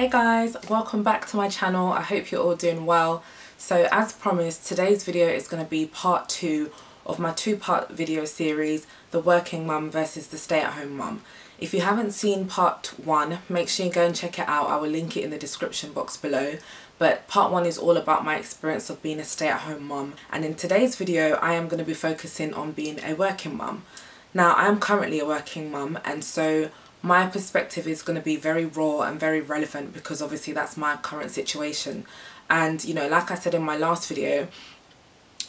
Hey guys, welcome back to my channel. I hope you're all doing well. So as promised, today's video is going to be part 2 of my 2-part video series, the working mum versus the stay-at-home mum. If you haven't seen part 1, make sure you go and check it out. I will link it in the description box below. But part 1 is all about my experience of being a stay-at-home mum. And in today's video, I am going to be focusing on being a working mum. Now, I am currently a working mum, and so my perspective is going to be very raw and very relevant because obviously that's my current situation. And you know, like I said in my last video,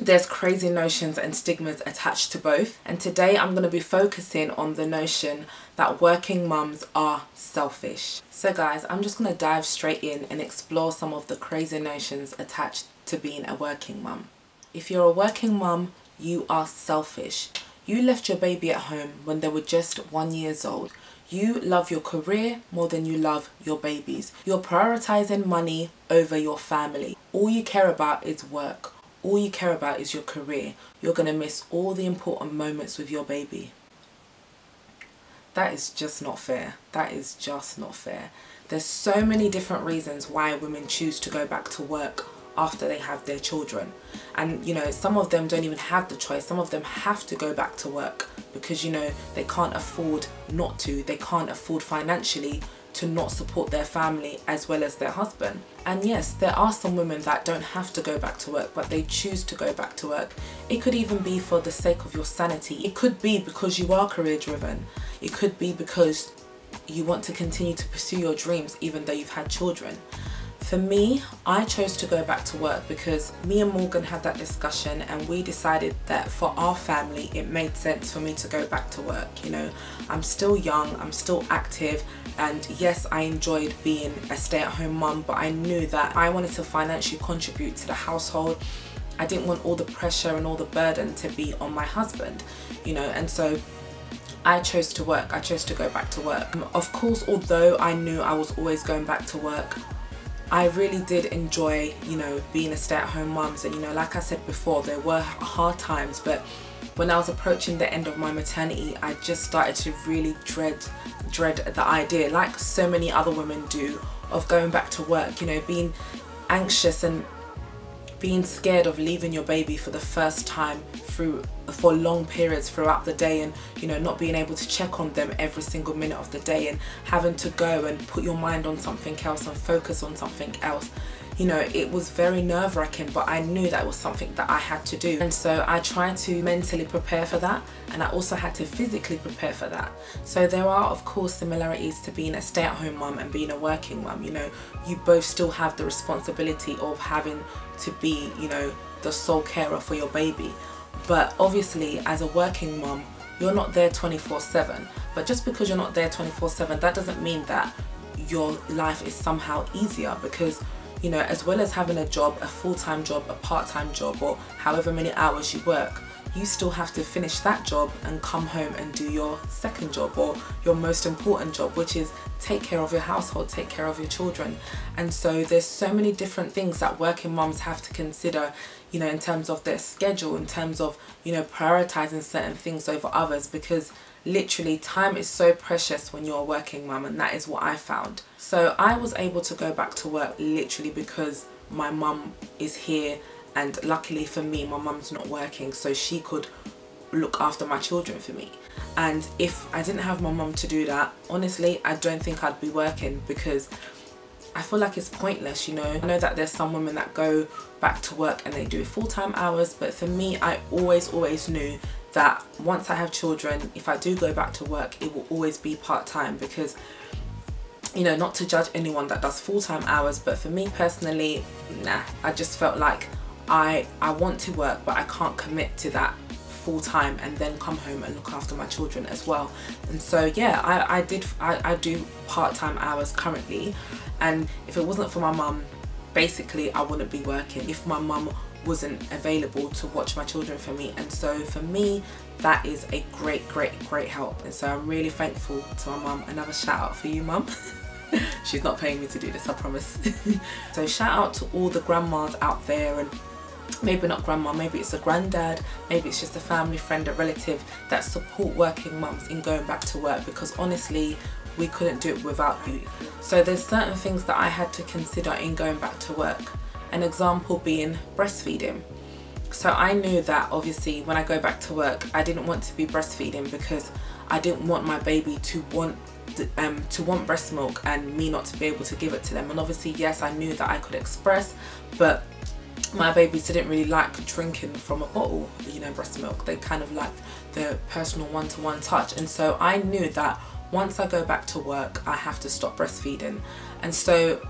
there's crazy notions and stigmas attached to both. And today I'm going to be focusing on the notion that working mums are selfish. So guys, I'm just going to dive straight in and explore some of the crazy notions attached to being a working mum. If you're a working mum, you are selfish. You left your baby at home when they were just 1 year old. You love your career more than you love your babies. You're prioritizing money over your family. All you care about is work. All you care about is your career. You're going to miss all the important moments with your baby. That is just not fair. That is just not fair. There's so many different reasons why women choose to go back to work after they have their children. And you know, some of them don't even have the choice. Some of them have to go back to work because, you know, they can't afford not to. They can't afford financially to not support their family as well as their husband. And yes, there are some women that don't have to go back to work, but they choose to go back to work. It could even be for the sake of your sanity. It could be because you are career driven. It could be because you want to continue to pursue your dreams even though you've had children. For me, I chose to go back to work because me and Morgan had that discussion and we decided that for our family it made sense for me to go back to work. You know, I'm still young, I'm still active, and yes, I enjoyed being a stay-at-home mum, but I knew that I wanted to financially contribute to the household. I didn't want all the pressure and all the burden to be on my husband, you know, and so I chose to work. I chose to go back to work. Of course, although I knew I was always going back to work, I really did enjoy, you know, being a stay-at-home mum. And you know, like I said before, there were hard times, but when I was approaching the end of my maternity, I just started to really dread the idea, like so many other women do, of going back to work, you know, being anxious and being scared of leaving your baby for the first time for long periods throughout the day, and you know, not being able to check on them every single minute of the day, and having to go and put your mind on something else and focus on something else. You know, it was very nerve-wracking, but I knew that it was something that I had to do, and so I tried to mentally prepare for that, and I also had to physically prepare for that. So there are of course similarities to being a stay-at-home mum and being a working mum. You know, you both still have the responsibility of having to be, you know, the sole carer for your baby. But obviously as a working mum, you're not there 24/7. But just because you're not there 24/7, that doesn't mean that your life is somehow easier, because you know, as well as having a job, a full-time job, a part-time job, or however many hours you work, you still have to finish that job and come home and do your second job, or your most important job, which is take care of your household, take care of your children. And so there's so many different things that working mums have to consider, you know, in terms of their schedule, in terms of, you know, prioritizing certain things over others, because literally time is so precious when you're a working mum, and that is what I found. So I was able to go back to work literally because my mum is here, and luckily for me, my mum's not working, so she could look after my children for me. And if I didn't have my mum to do that, honestly, I don't think I'd be working, because I feel like it's pointless, you know. I know that there's some women that go back to work and they do full-time hours, but for me, I always knew that once I have children, if I do go back to work, it will always be part-time, because, you know, not to judge anyone that does full-time hours, but for me personally, nah, I just felt like I want to work, but I can't commit to that full-time and then come home and look after my children as well. And so yeah, I do part-time hours currently, and if it wasn't for my mum, basically I wouldn't be working if my mum wasn't available to watch my children for me. And so for me, that is a great help, and so I'm really thankful to my mum. Another shout out for you, mum. She's not paying me to do this, I promise. So shout out to all the grandmas out there, and maybe not grandma, maybe it's a granddad, maybe it's just a family friend, a relative that support working mums in going back to work, because honestly, we couldn't do it without you. So there's certain things that I had to consider in going back to work. An example being breastfeeding. So I knew that obviously when I go back to work, I didn't want to be breastfeeding because I didn't want my baby to want breast milk and me not to be able to give it to them. And obviously, yes, I knew that I could express, but my babies didn't really like drinking from a bottle, you know, breast milk. They kind of liked the personal one-to-one touch. And so I knew that once I go back to work, I have to stop breastfeeding. And so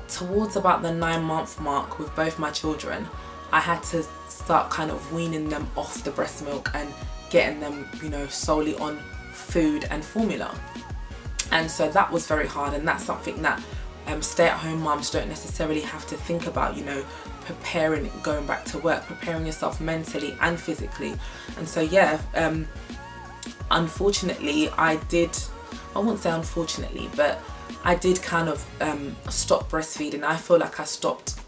towards about the 9-month mark with both my children, I had to start kind of weaning them off the breast milk and getting them, you know, solely on food and formula. And so that was very hard, and that's something that stay-at-home mums don't necessarily have to think about, you know, preparing, going back to work, preparing yourself mentally and physically. And so yeah, unfortunately I won't say unfortunately, but I did kind of stop breastfeeding. I feel like I stopped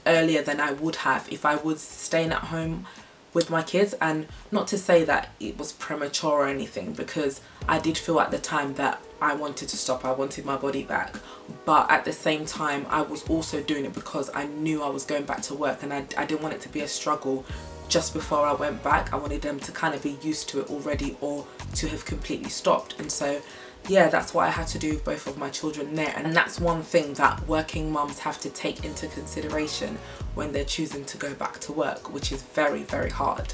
earlier than I would have if I was staying at home with my kids. And not to say that it was premature or anything, because I did feel at the time that I wanted to stop, I wanted my body back, but at the same time I was also doing it because I knew I was going back to work, and I didn't want it to be a struggle just before I went back. I wanted them to kind of be used to it already, or to have completely stopped. And so yeah, that's what I had to do with both of my children there. And that's one thing that working mums have to take into consideration when they're choosing to go back to work, which is very, very hard.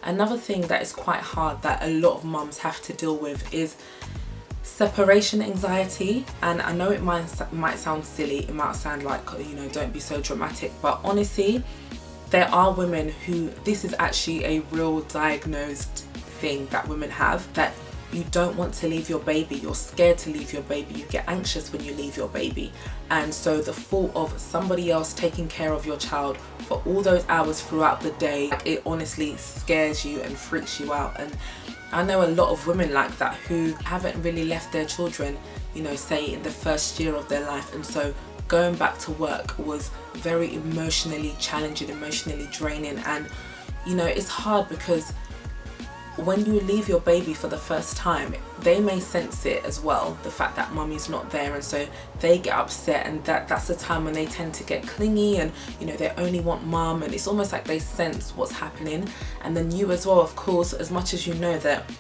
Another thing that is quite hard that a lot of mums have to deal with is separation anxiety. And I know it might sound silly, it might sound like, you know, don't be so dramatic, but honestly, there are women who this is actually a real diagnosed thing that women have, that you don't want to leave your baby, you're scared to leave your baby, you get anxious when you leave your baby. And so the thought of somebody else taking care of your child for all those hours throughout the day, it honestly scares you and freaks you out. And I know a lot of women like that who haven't really left their children, you know, say in the first year of their life, and so going back to work was very emotionally challenging, emotionally draining. And you know, it's hard because when you leave your baby for the first time, they may sense it as well, the fact that mummy's not there, and so they get upset, and that's the time when they tend to get clingy, and you know, they only want mum, and it's almost like they sense what's happening. And then you as well, of course, as much as you know that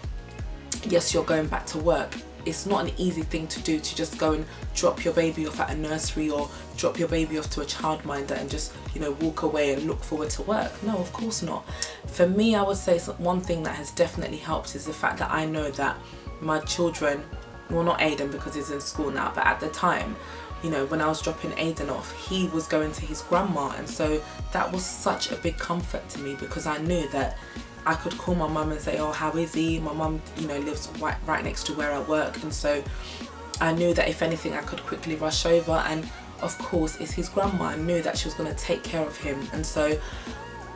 yes, you're going back to work, it's not an easy thing to do, to just go and drop your baby off at a nursery or drop your baby off to a childminder and just, you know, walk away and look forward to work. No, of course not. For me, I would say one thing that has definitely helped is the fact that I know that my children, well, not Aiden because he's in school now, but at the time, you know, when I was dropping Aiden off, he was going to his grandma, and so that was such a big comfort to me, because I knew that I could call my mum and say, oh, how is he? My mum, you know, lives right next to where I work, and so I knew that if anything I could quickly rush over. And of course, it's his grandma. I knew that she was going to take care of him, and so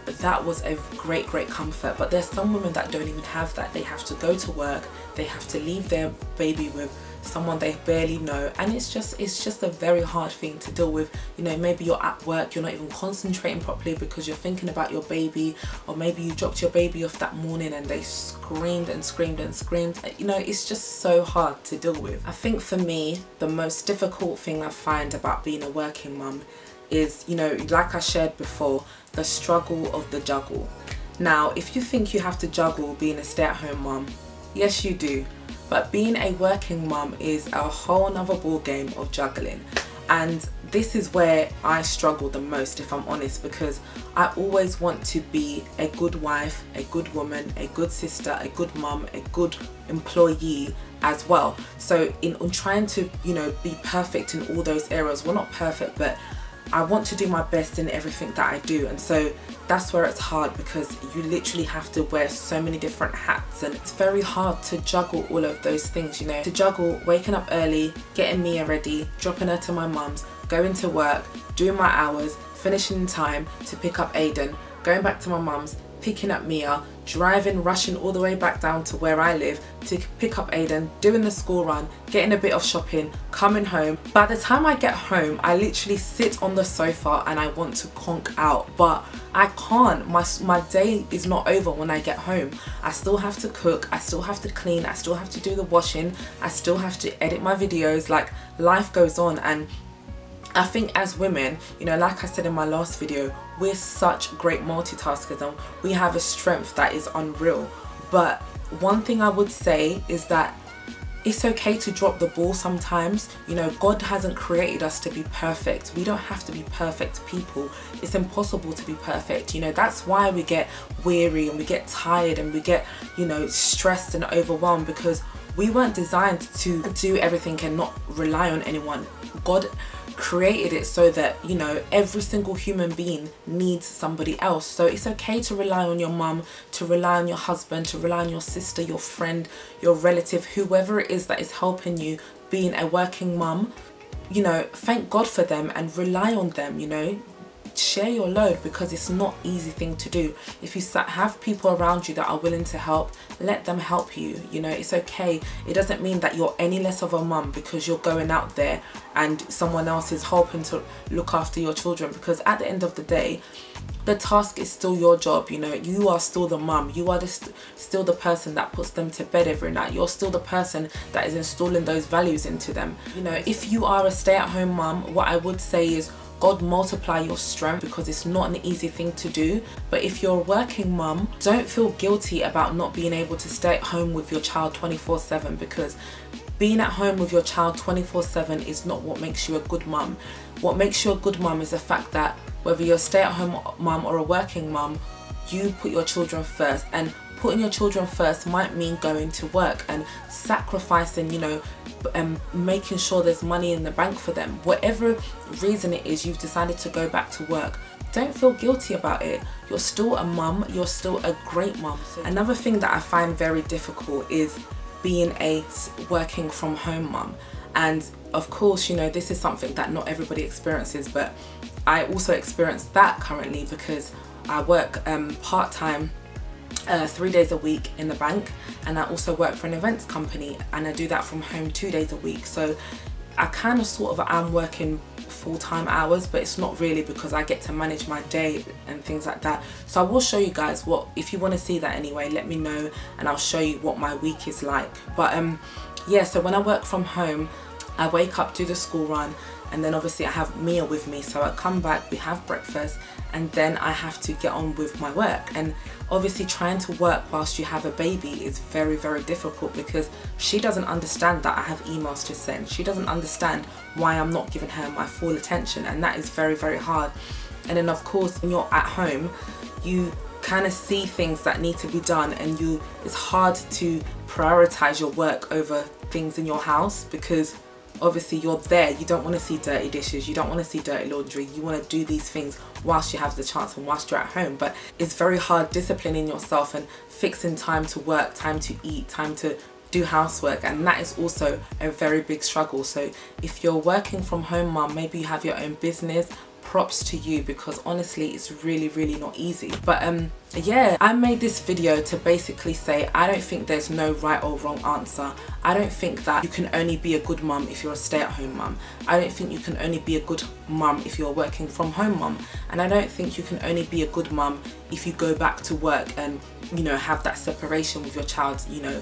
that was a great comfort. But there's some women that don't even have that. They have to go to work, they have to leave their baby with someone they barely know, and it's just a very hard thing to deal with. You know, maybe you're at work, you're not even concentrating properly because you're thinking about your baby, or maybe you dropped your baby off that morning and they screamed and screamed and screamed. You know, it's just so hard to deal with. I think for me, the most difficult thing I find about being a working mum is, you know, like I shared before, the struggle of the juggle. Now, if you think you have to juggle being a stay-at-home mum, yes you do. But being a working mum is a whole nother ball game of juggling. And this is where I struggle the most, if I'm honest, because I always want to be a good wife, a good woman, a good sister, a good mum, a good employee as well. So in trying to, you know, be perfect in all those areas, well, not perfect, but I want to do my best in everything that I do. And so that's where it's hard, because you literally have to wear so many different hats, and it's very hard to juggle all of those things, you know, to juggle waking up early, getting Mia ready, dropping her to my mum's, going to work, doing my hours, finishing in time to pick up Aiden, going back to my mum's, picking up Mia, driving, rushing all the way back down to where I live to pick up Aiden, doing the school run, getting a bit of shopping, coming home. By the time I get home, I literally sit on the sofa and I want to conk out, but I can't. My day is not over when I get home. I still have to cook, I still have to clean, I still have to do the washing, I still have to edit my videos. Like, life goes on. And I think as women, you know, like I said in my last video, we're such great multitaskers and we have a strength that is unreal. But one thing I would say is that it's okay to drop the ball sometimes. You know, God hasn't created us to be perfect. We don't have to be perfect people. It's impossible to be perfect. You know, that's why we get weary and we get tired and we get, you know, stressed and overwhelmed, because we weren't designed to do everything and not rely on anyone. God created it so that, you know, every single human being needs somebody else. So it's okay to rely on your mum, to rely on your husband, to rely on your sister, your friend, your relative, whoever it is that is helping you being a working mum. You know, thank God for them and rely on them. You know, share your load, because it's not an easy thing to do. If you have people around you that are willing to help, let them help you. You know, it's okay. It doesn't mean that you're any less of a mum because you're going out there and someone else is helping to look after your children, because at the end of the day, the task is still your job. You know, you are still the mum. You are still the person that puts them to bed every night. You're still the person that is installing those values into them. You know, if you are a stay-at-home mum, what I would say is, God multiply your strength, because it's not an easy thing to do. But if you're a working mum, don't feel guilty about not being able to stay at home with your child 24/7, because being at home with your child 24/7 is not what makes you a good mum. What makes you a good mum is the fact that whether you're a stay-at-home mum or a working mum, you put your children first. And putting your children first might mean going to work and sacrificing, you know, making sure there's money in the bank for them. Whatever reason it is you've decided to go back to work, don't feel guilty about it. You're still a mum, you're still a great mum. Another thing that I find very difficult is being a working from home mum. And of course, you know, this is something that not everybody experiences, but I also experience that currently because I work part-time 3 days a week in the bank, and I also work for an events company, and I do that from home 2 days a week. So I kind of sort of am working full-time hours, but it's not really, because I get to manage my day and things like that. So I will show you guys what, if you want to see that anyway, let me know and I'll show you what my week is like. But yeah, so when I work from home, I wake up, do the school run, and then obviously I have Mia with me. So I come back, we have breakfast, and then I have to get on with my work. And obviously trying to work whilst you have a baby is very, very difficult, because she doesn't understand that I have emails to send. She doesn't understand why I'm not giving her my full attention, and that is very, very hard. And then of course, when you're at home, you kind of see things that need to be done, and it's hard to prioritize your work over things in your house, because obviously you're there, you don't want to see dirty dishes, you don't want to see dirty laundry, you want to do these things whilst you have the chance and whilst you're at home. But it's very hard disciplining yourself and fixing time to work, time to eat, time to do housework, and that is also a very big struggle. So if you're working from home mum, maybe you have your own business, props to you, because honestly it's really, really not easy. But yeah, I made this video to basically say I don't think there's no right or wrong answer. I don't think that you can only be a good mum if you're a stay-at-home mum. I don't think you can only be a good mum if you're working from home mum, and I don't think you can only be a good mum if you go back to work and, you know, have that separation with your child, you know,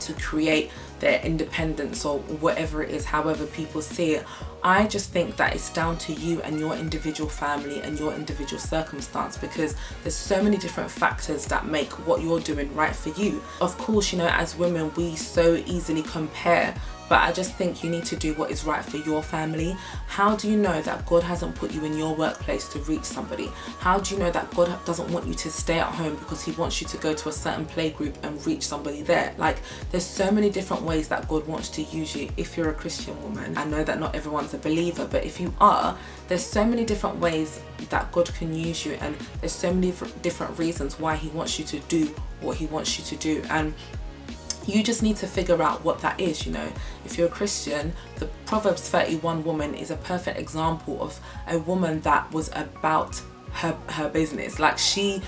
to create their independence or whatever it is, however people see it. I just think that it's down to you and your individual family and your individual circumstance, because there's so many different factors that make what you're doing right for you. Of course, you know, as women we so easily compare, but I just think you need to do what is right for your family. How do you know that God hasn't put you in your workplace to reach somebody? How do you know that God doesn't want you to stay at home because he wants you to go to a certain play group and reach somebody there? Like, there's so many different ways that God wants to use you if you're a Christian woman. I know that not everyone's a believer, but if you are, there's so many different ways that God can use you, and there's so many different reasons why he wants you to do what he wants you to do. And you just need to figure out what that is. You know, if you're a Christian, the Proverbs 31 woman is a perfect example of a woman that was about her business. Like, she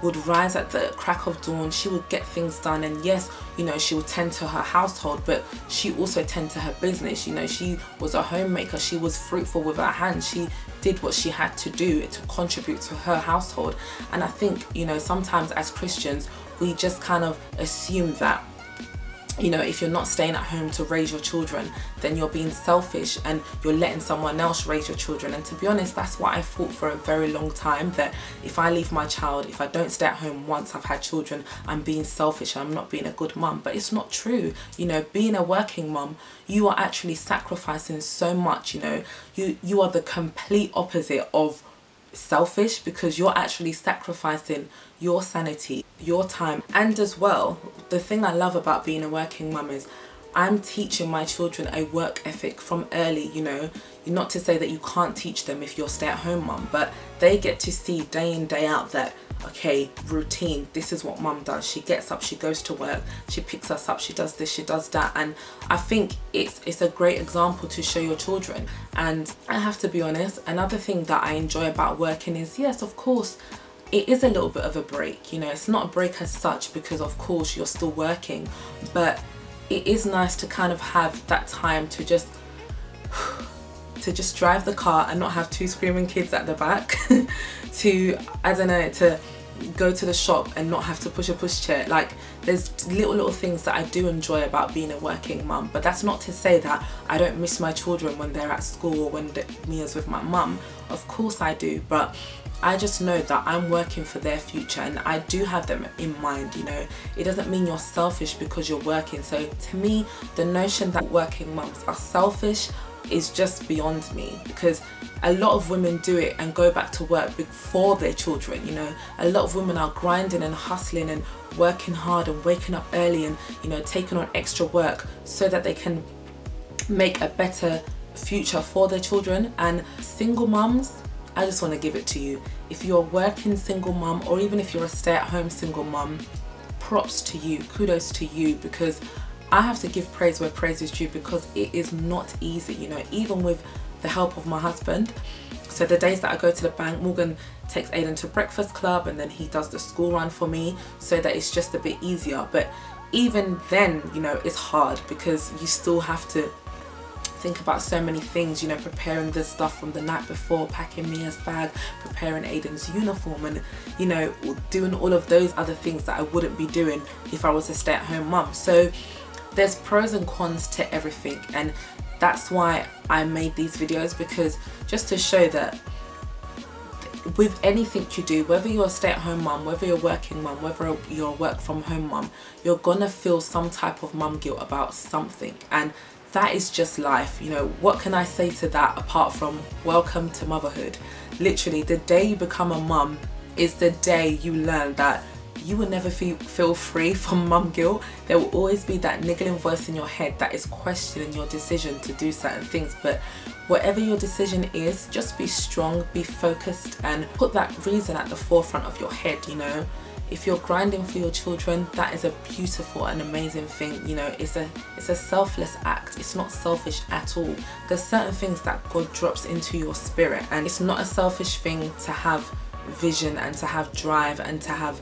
would rise at the crack of dawn. She would get things done, and yes, you know, she would tend to her household, but she also tend to her business. You know, she was a homemaker. She was fruitful with her hands. She did what she had to do to contribute to her household. And I think, you know, sometimes as Christians, we just kind of assume that, you know, if you're not staying at home to raise your children, then you're being selfish and you're letting someone else raise your children. And to be honest, that's what I thought for a very long time, that if I leave my child, if I don't stay at home once I've had children, I'm being selfish, I'm not being a good mum. But it's not true. You know, being a working mum, you are actually sacrificing so much. You know, you are the complete opposite of selfish, because you're actually sacrificing your sanity, your time. And as well, the thing I love about being a working mum is I'm teaching my children a work ethic from early. You know, not to say that you can't teach them if you're a stay-at-home mum, but they get to see day in, day out that, okay, routine, this is what mum does. She gets up, she goes to work, she picks us up, she does this, she does that. And I think it's a great example to show your children. And I have to be honest, another thing that I enjoy about working is, yes, of course, it is a little bit of a break. You know, it's not a break as such, because of course you're still working, but it is nice to kind of have that time to just drive the car and not have two screaming kids at the back, to, I don't know, to go to the shop and not have to push a pushchair. Like, there's little things that I do enjoy about being a working mum. But that's not to say that I don't miss my children when they're at school or when Mia's with my mum. Of course I do, but I just know that I'm working for their future, and I do have them in mind. You know, it doesn't mean you're selfish because you're working. So to me, the notion that working mums are selfish is just beyond me, because a lot of women do it and go back to work before their children. You know, a lot of women are grinding and hustling and working hard and waking up early and, you know, taking on extra work so that they can make a better future for their children. And single mums, I just want to give it to you. If you're a working single mum, or even if you're a stay-at-home single mum, props to you, kudos to you, because I have to give praise where praise is due, because it is not easy, you know, even with the help of my husband. So the days that I go to the bank, Morgan takes Aiden to breakfast club, and then he does the school run for me, so that it's just a bit easier. But even then, you know, it's hard, because you still have to think about so many things, you know, preparing the stuff from the night before, packing Mia's bag, preparing Aiden's uniform, and, you know, doing all of those other things that I wouldn't be doing if I was a stay-at-home mum. So there's pros and cons to everything, and that's why I made these videos, because just to show that with anything you do, whether you're a stay-at-home mum, whether you're a working mum, whether you're a work-from-home mum, you're gonna feel some type of mum guilt about something, and that is just life. You know, what can I say to that apart from welcome to motherhood? Literally, the day you become a mum is the day you learn that you will never feel free from mum guilt. There will always be that niggling voice in your head that is questioning your decision to do certain things. But whatever your decision is, just be strong, be focused, and put that reason at the forefront of your head. You know, if you're grinding for your children, that is a beautiful and amazing thing. You know, it's a selfless act. It's not selfish at all. There's certain things that God drops into your spirit, and it's not a selfish thing to have vision and to have drive and to have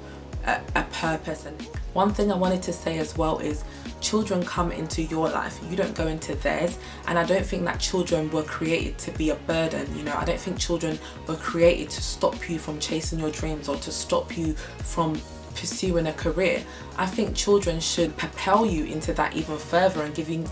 a purpose. And one thing I wanted to say as well is, children come into your life, you don't go into theirs. And I don't think that children were created to be a burden. You know, I don't think children were created to stop you from chasing your dreams or to stop you from pursuing a career. I think children should propel you into that even further and give you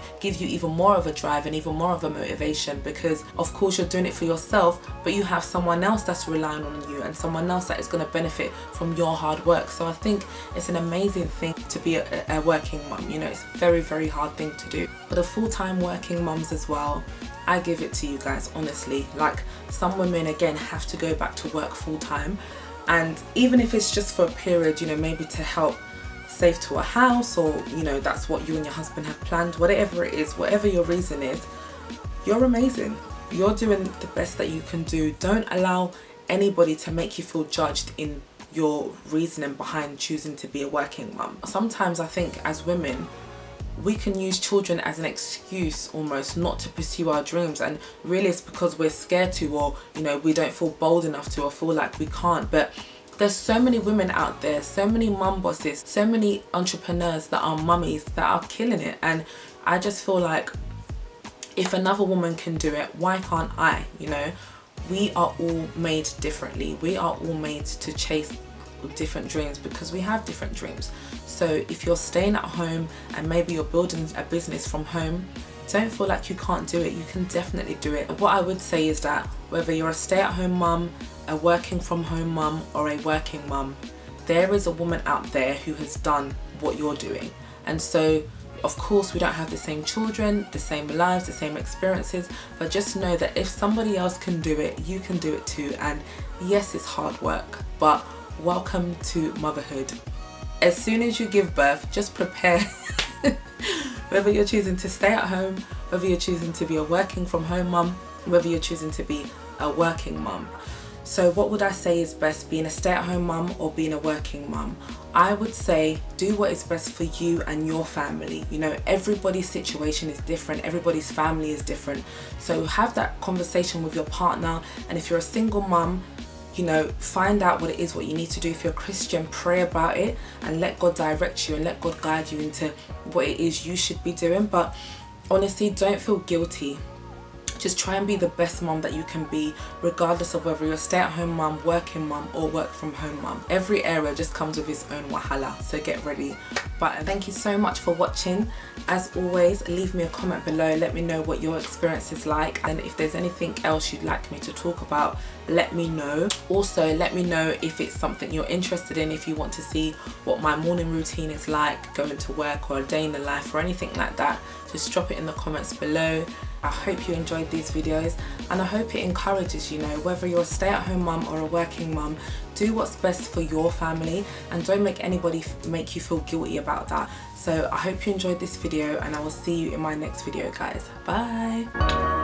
even more of a drive and even more of a motivation, because of course you're doing it for yourself, but you have someone else that's relying on you and someone else that is going to benefit from your hard work. So I think it's an amazing thing to be a working mum. You know, it's a very, very hard thing to do. For the full-time working mums as well, I give it to you guys, honestly. Like, some women again have to go back to work full-time, and even if it's just for a period, you know, maybe to help save to a house, or, you know, that's what you and your husband have planned, whatever it is, whatever your reason is, you're amazing. You're doing the best that you can do. Don't allow anybody to make you feel judged in your reasoning behind choosing to be a working mum. Sometimes I think as women, we can use children as an excuse almost not to pursue our dreams, and really it's because we're scared to, or, you know, we don't feel bold enough to, or feel like we can't. But There's so many women out there, so many mum bosses, so many entrepreneurs that are mummies that are killing it, and I just feel like if another woman can do it, why can't I? You know, we are all made differently. We are all made to chase different dreams because we have different dreams. So if you're staying at home and maybe you're building a business from home, don't feel like you can't do it. You can definitely do it. What I would say is that whether you're a stay-at-home mum, a working from home mum, or a working mum, there is a woman out there who has done what you're doing. And so of course we don't have the same children, the same lives, the same experiences, but just know that if somebody else can do it, you can do it too. And yes, it's hard work, but welcome to motherhood. As soon as you give birth, just prepare. Whether you're choosing to stay at home, whether you're choosing to be a working from home mum, whether you're choosing to be a working mum. So what would I say is best, being a stay-at-home mum or being a working mum? I would say do what is best for you and your family. You know, everybody's situation is different, everybody's family is different. So have that conversation with your partner, and if you're a single mum, you know, find out what it is, what you need to do. If you're a Christian, pray about it and let God direct you and let God guide you into what it is you should be doing. But honestly, don't feel guilty. Just try and be the best mum that you can be, regardless of whether you're a stay-at-home mum, working mum, or work from home mum. Every area just comes with its own wahala, so get ready. But thank you so much for watching. As always, leave me a comment below, let me know what your experience is like, and if there's anything else you'd like me to talk about, let me know. Also, let me know if it's something you're interested in, if you want to see what my morning routine is like, going to work, or a day in the life, or anything like that. Just drop it in the comments below. I hope you enjoyed these videos, and I hope it encourages you, know, whether you're a stay-at-home mum or a working mum, do what's best for your family and don't make anybody make you feel guilty about that. So I hope you enjoyed this video, and I will see you in my next video, guys. Bye.